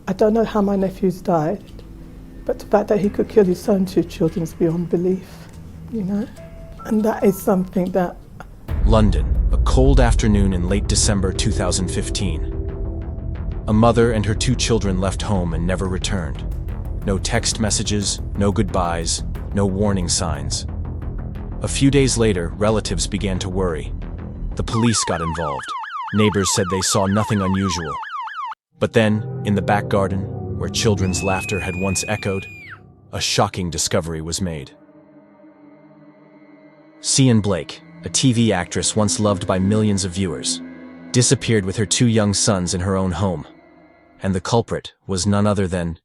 I don't know how my nephew's died, but the fact that he could kill his own two children is beyond belief, you know? And that is something that... London, a cold afternoon in late December 2015. A mother and her two children left home and never returned. No text messages, no goodbyes, no warning signs. A few days later, relatives began to worry. The police got involved. Neighbors said they saw nothing unusual. But then, in the back garden, where children's laughter had once echoed, a shocking discovery was made. Sian Blake, a TV actress once loved by millions of viewers, disappeared with her two young sons in her own home. And the culprit was none other than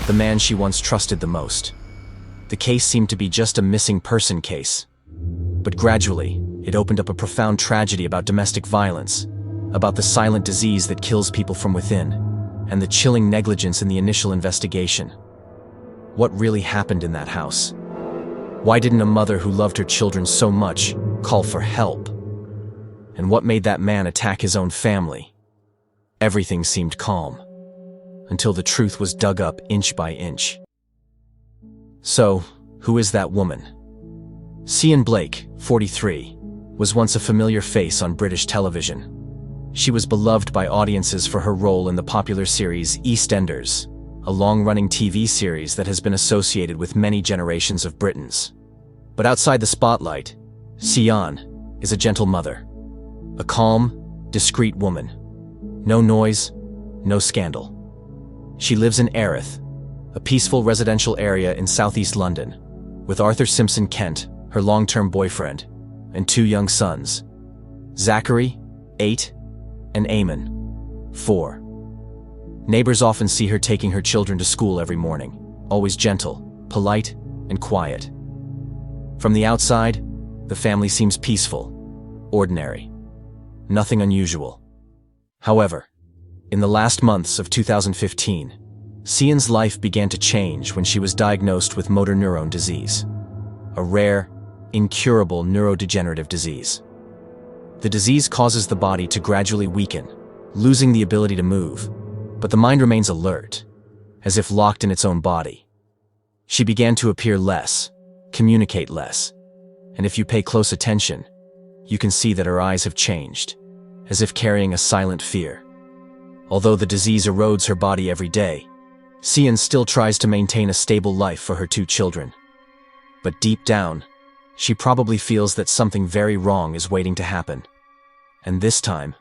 the man she once trusted the most. The case seemed to be just a missing person case. But gradually, it opened up a profound tragedy about domestic violence, about the silent disease that kills people from within, and the chilling negligence in the initial investigation. What really happened in that house? Why didn't a mother who loved her children so much call for help? And what made that man attack his own family? Everything seemed calm, until the truth was dug up inch by inch. So, who is that woman? Sian Blake, 43, was once a familiar face on British television. She was beloved by audiences for her role in the popular series EastEnders, a long-running TV series that has been associated with many generations of Britons. But outside the spotlight, Sian is a gentle mother, a calm, discreet woman. No noise, no scandal. She lives in Erith, a peaceful residential area in southeast London, with Arthur Simpson Kent, her long-term boyfriend, and two young sons, Zachary, 8, and Eamon, 4. Neighbors often see her taking her children to school every morning, always gentle, polite, and quiet. From the outside, the family seems peaceful, ordinary, nothing unusual. However, in the last months of 2015, Sian's life began to change when she was diagnosed with motor neuron disease, a rare, incurable neurodegenerative disease. The disease causes the body to gradually weaken, losing the ability to move, but the mind remains alert, as if locked in its own body. She began to appear less, communicate less, and if you pay close attention, you can see that her eyes have changed, as if carrying a silent fear. Although the disease erodes her body every day, Sian still tries to maintain a stable life for her two children. But deep down, she probably feels that something very wrong is waiting to happen. And this time,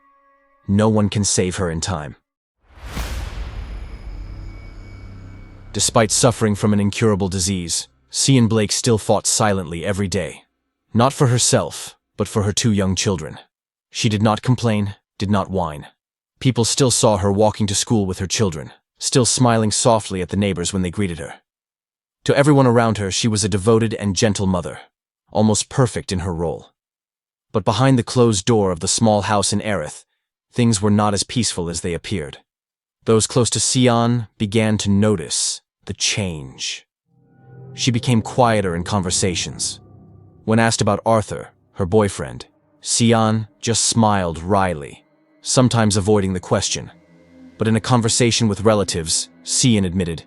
no one can save her in time. Despite suffering from an incurable disease, Sian Blake still fought silently every day. Not for herself, but for her two young children. She did not complain, did not whine. People still saw her walking to school with her children, still smiling softly at the neighbors when they greeted her. To everyone around her, she was a devoted and gentle mother, almost perfect in her role. But behind the closed door of the small house in Erith, things were not as peaceful as they appeared. Those close to Sian began to notice the change. She became quieter in conversations. When asked about Arthur, her boyfriend, Sian just smiled wryly, sometimes avoiding the question. But in a conversation with relatives, Sian admitted,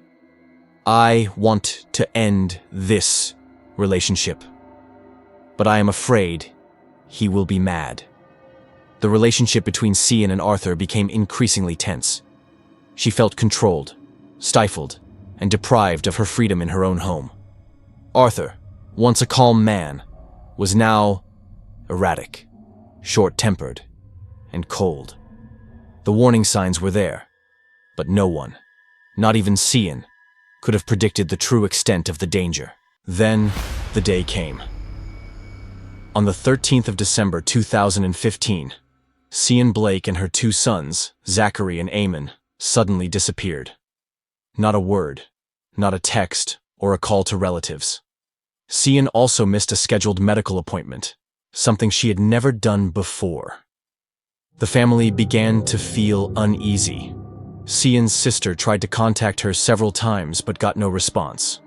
"I want to end this relationship. But I am afraid he will be mad." The relationship between Sian and Arthur became increasingly tense. She felt controlled, stifled, and deprived of her freedom in her own home. Arthur, once a calm man, was now erratic, short-tempered, and cold. The warning signs were there, but no one, not even Sian, could have predicted the true extent of the danger. Then, the day came. On the 13th of December 2015, Sian Blake and her two sons, Zachary and Eamon, suddenly disappeared. Not a word, not a text, or a call to relatives. Sian also missed a scheduled medical appointment, something she had never done before. The family began to feel uneasy. Sian's sister tried to contact her several times but got no response.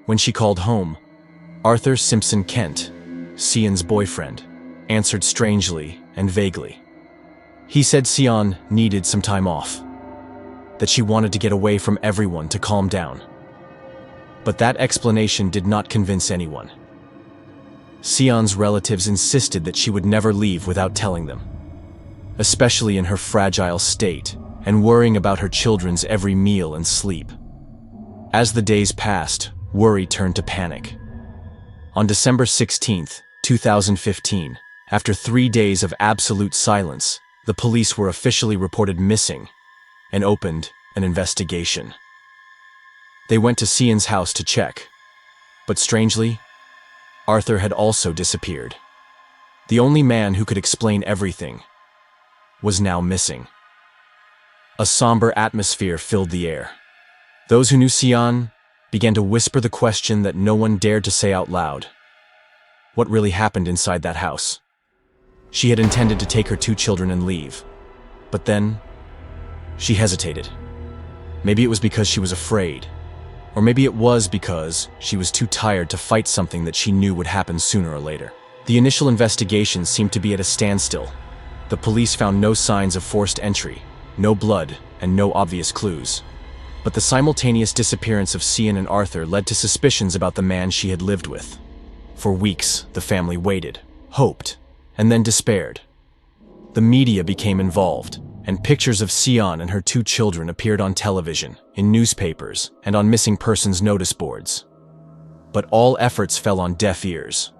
When she called home, Arthur Simpson Kent, Sian's boyfriend, answered strangely and vaguely. He said Sian needed some time off. that she wanted to get away from everyone to calm down. But that explanation did not convince anyone. Sian's relatives insisted that she would never leave without telling them, especially in her fragile state and worrying about her children's every meal and sleep. As the days passed, worry turned to panic. On December 16, 2015, after 3 days of absolute silence, the police were officially reported missing and opened an investigation. They went to Sian's house to check, but strangely, Arthur had also disappeared. The only man who could explain everything was now missing. A somber atmosphere filled the air. Those who knew Sian began to whisper the question that no one dared to say out loud. What really happened inside that house? She had intended to take her 2 children and leave, but then she hesitated. Maybe it was because she was afraid, or maybe it was because she was too tired to fight something that she knew would happen sooner or later. The initial investigation seemed to be at a standstill. The police found no signs of forced entry, no blood, and no obvious clues. But the simultaneous disappearance of Sian and Arthur led to suspicions about the man she had lived with. For weeks, the family waited, hoped, and then despaired. The media became involved, and pictures of Sian and her 2 children appeared on television, in newspapers, and on missing persons notice boards. But all efforts fell on deaf ears.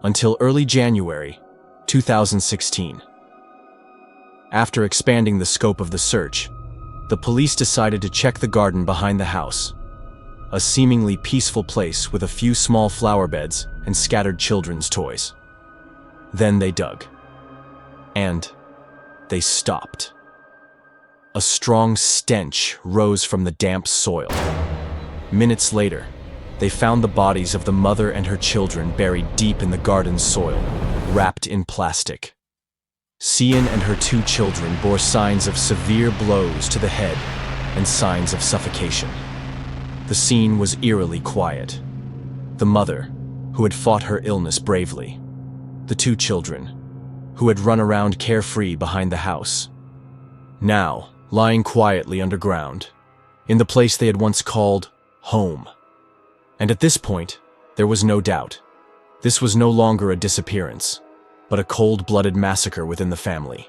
Until early January 2016. After expanding the scope of the search, the police decided to check the garden behind the house, a seemingly peaceful place with a few small flower beds and scattered children's toys. Then they dug. And they stopped. A strong stench rose from the damp soil. Minutes later, they found the bodies of the mother and her children buried deep in the garden's soil, wrapped in plastic. Sian and her 2 children bore signs of severe blows to the head and signs of suffocation. The scene was eerily quiet. The mother, who had fought her illness bravely. The 2 children, who had run around carefree behind the house. Now, lying quietly underground, in the place they had once called home. And at this point, there was no doubt. This was no longer a disappearance, but a cold-blooded massacre within the family.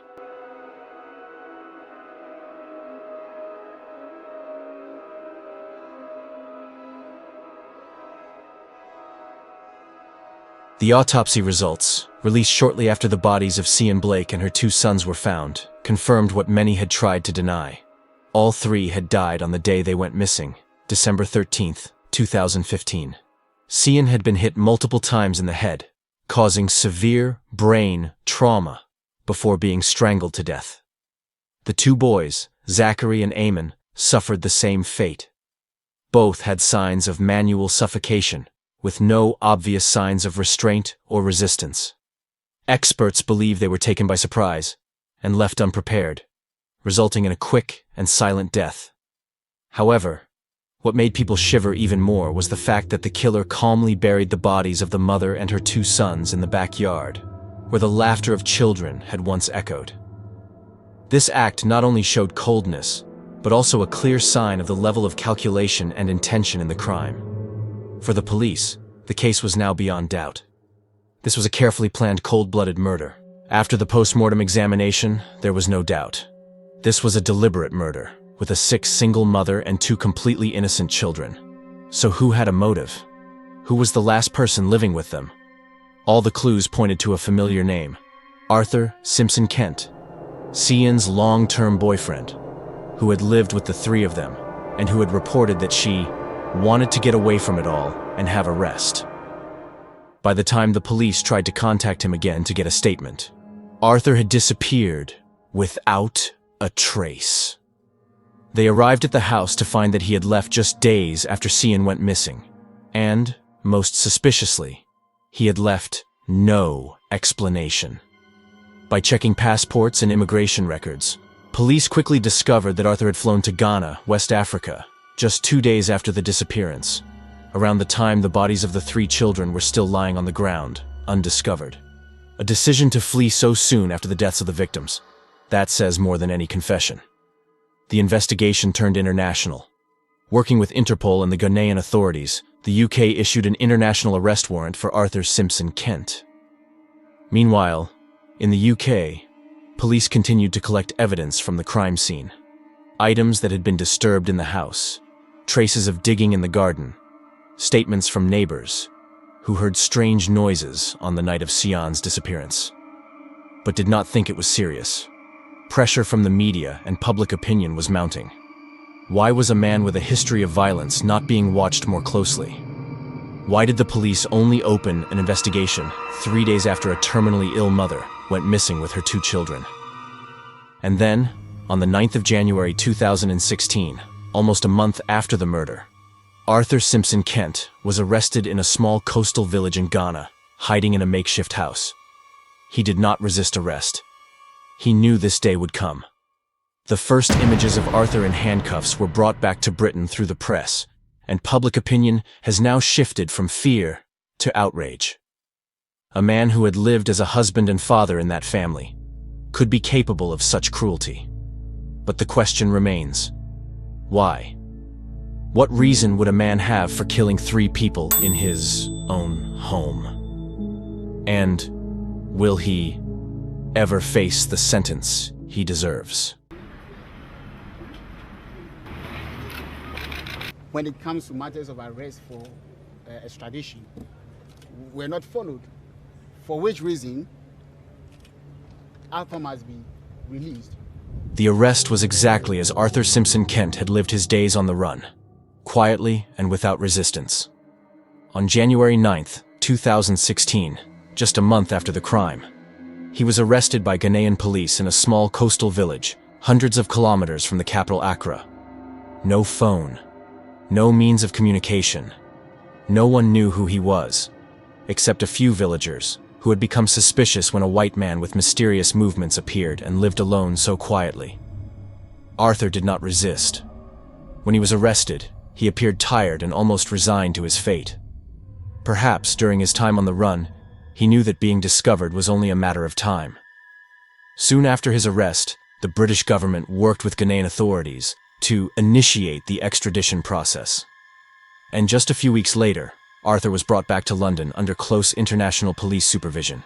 The autopsy results, released shortly after the bodies of Sian Blake and her 2 sons were found, confirmed what many had tried to deny. All 3 had died on the day they went missing, December 13, 2015. Sian had been hit multiple times in the head, causing severe brain trauma before being strangled to death. The 2 boys, Zachary and Eamon, suffered the same fate. Both had signs of manual suffocation, with no obvious signs of restraint or resistance. Experts believe they were taken by surprise and left unprepared, resulting in a quick and silent death. However, what made people shiver even more was the fact that the killer calmly buried the bodies of the mother and her 2 sons in the backyard, where the laughter of children had once echoed. This act not only showed coldness, but also a clear sign of the level of calculation and intention in the crime. For the police, the case was now beyond doubt. This was a carefully planned cold-blooded murder. After the post-mortem examination, there was no doubt. This was a deliberate murder, with a sick single mother and 2 completely innocent children. So who had a motive? Who was the last person living with them? All the clues pointed to a familiar name: Arthur Simpson Kent, Sian's long-term boyfriend, who had lived with the 3 of them, and who had reported that she wanted to get away from it all and have a rest. By the time the police tried to contact him again to get a statement, Arthur had disappeared without a trace. They arrived at the house to find that he had left just days after Sian went missing, and, most suspiciously, he had left no explanation. By checking passports and immigration records, police quickly discovered that Arthur had flown to Ghana, West Africa, just 2 days after the disappearance, around the time the bodies of the 3 children were still lying on the ground, undiscovered. A decision to flee so soon after the deaths of the victims. That says more than any confession. the investigation turned international. Working with Interpol and the Ghanaian authorities, the UK issued an international arrest warrant for Arthur Simpson Kent. Meanwhile, in the UK, police continued to collect evidence from the crime scene. Items that had been disturbed in the house, traces of digging in the garden, statements from neighbors who heard strange noises on the night of Sian's disappearance, but did not think it was serious. Pressure from the media and public opinion was mounting. Why was a man with a history of violence not being watched more closely? Why did the police only open an investigation 3 days after a terminally ill mother went missing with her 2 children? And then, on the 9th of January 2016, almost a month after the murder, Arthur Simpson Kent was arrested in a small coastal village in Ghana, hiding in a makeshift house. He did not resist arrest. He knew this day would come. The first images of Arthur in handcuffs were brought back to Britain through the press, and public opinion has now shifted from fear to outrage. A man who had lived as a husband and father in that family could be capable of such cruelty. But the question remains, why? What reason would a man have for killing 3 people in his own home? And will he ever face the sentence he deserves? When it comes to matters of arrest for extradition, we're not followed, for which reason Arthur must be released. The arrest was exactly as Arthur Simpson Kent had lived his days on the run, quietly and without resistance. On January 9th, 2016, just a month after the crime, he was arrested by Ghanaian police in a small coastal village, hundreds of kilometers from the capital Accra. No phone, no means of communication. No one knew who he was, except a few villagers who had become suspicious when a white man with mysterious movements appeared and lived alone so quietly. Arthur did not resist. When he was arrested, he appeared tired and almost resigned to his fate. Perhaps during his time on the run, he knew that being discovered was only a matter of time. Soon after his arrest, the British government worked with Ghanaian authorities to initiate the extradition process. And just a few weeks later, Arthur was brought back to London under close international police supervision.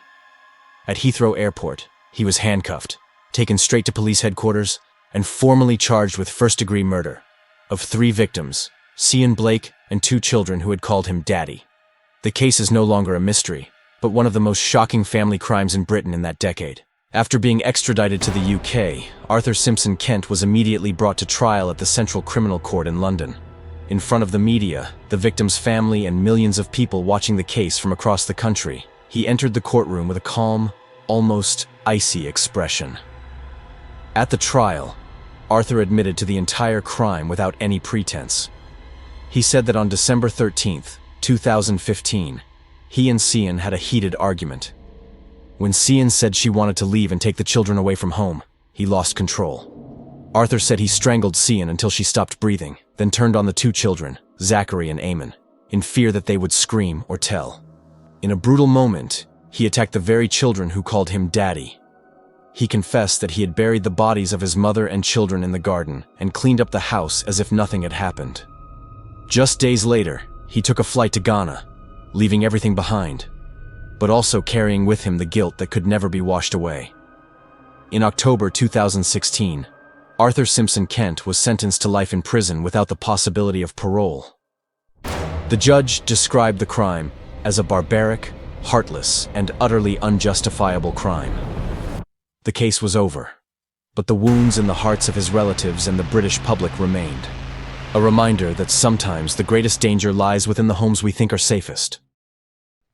At Heathrow Airport, he was handcuffed, taken straight to police headquarters, and formally charged with first-degree murder of 3 victims, Sian Blake and 2 children who had called him Daddy. The case is no longer a mystery, but one of the most shocking family crimes in Britain in that decade. After being extradited to the UK, Arthur Simpson Kent was immediately brought to trial at the Central Criminal Court in London. In front of the media, the victim's family, and millions of people watching the case from across the country, he entered the courtroom with a calm, almost icy expression. At the trial, Arthur admitted to the entire crime without any pretense. He said that on December 13th, 2015, he and Sian had a heated argument. When Sian said she wanted to leave and take the children away from home, he lost control. Arthur said he strangled Sian until she stopped breathing, then turned on the 2 children, Zachary and Eamon, in fear that they would scream or tell. In a brutal moment, he attacked the very children who called him Daddy. He confessed that he had buried the bodies of his mother and children in the garden and cleaned up the house as if nothing had happened. Just days later, he took a flight to Ghana, leaving everything behind, but also carrying with him the guilt that could never be washed away. In October 2016, Arthur Simpson Kent was sentenced to life in prison without the possibility of parole. The judge described the crime as a barbaric, heartless, and utterly unjustifiable crime. The case was over, but the wounds in the hearts of his relatives and the British public remained. A reminder that sometimes the greatest danger lies within the homes we think are safest.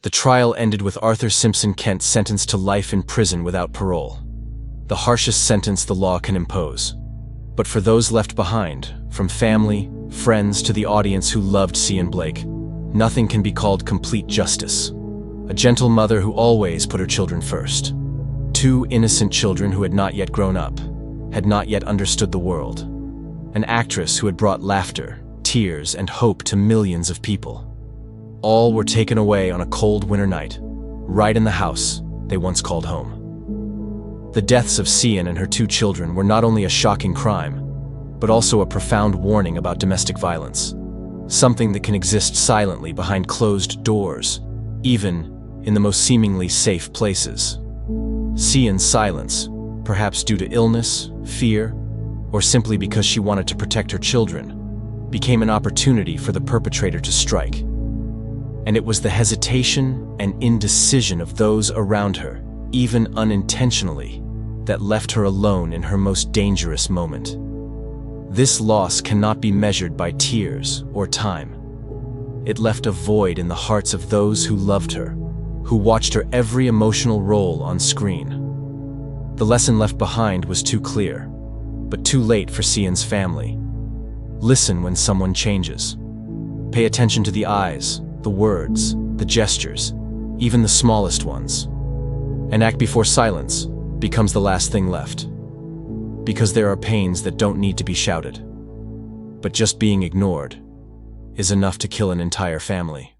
The trial ended with Arthur Simpson Kent sentenced to life in prison without parole, the harshest sentence the law can impose. But for those left behind, from family, friends to the audience who loved Sian Blake, nothing can be called complete justice. A gentle mother who always put her children first. 2 innocent children who had not yet grown up, had not yet understood the world. An actress who had brought laughter, tears, and hope to millions of people. All were taken away on a cold winter night, right in the house they once called home. The deaths of Sian and her 2 children were not only a shocking crime, but also a profound warning about domestic violence, something that can exist silently behind closed doors, even in the most seemingly safe places. Sian's silence, perhaps due to illness, fear, or simply because she wanted to protect her children, became an opportunity for the perpetrator to strike. And it was the hesitation and indecision of those around her, even unintentionally, that left her alone in her most dangerous moment. This loss cannot be measured by tears or time. It left a void in the hearts of those who loved her, who watched her every emotional role on screen. The lesson left behind was too clear, but too late for Sian's family. Listen when someone changes. Pay attention to the eyes, the words, the gestures, even the smallest ones. And act before silence becomes the last thing left. Because there are pains that don't need to be shouted. But just being ignored is enough to kill an entire family.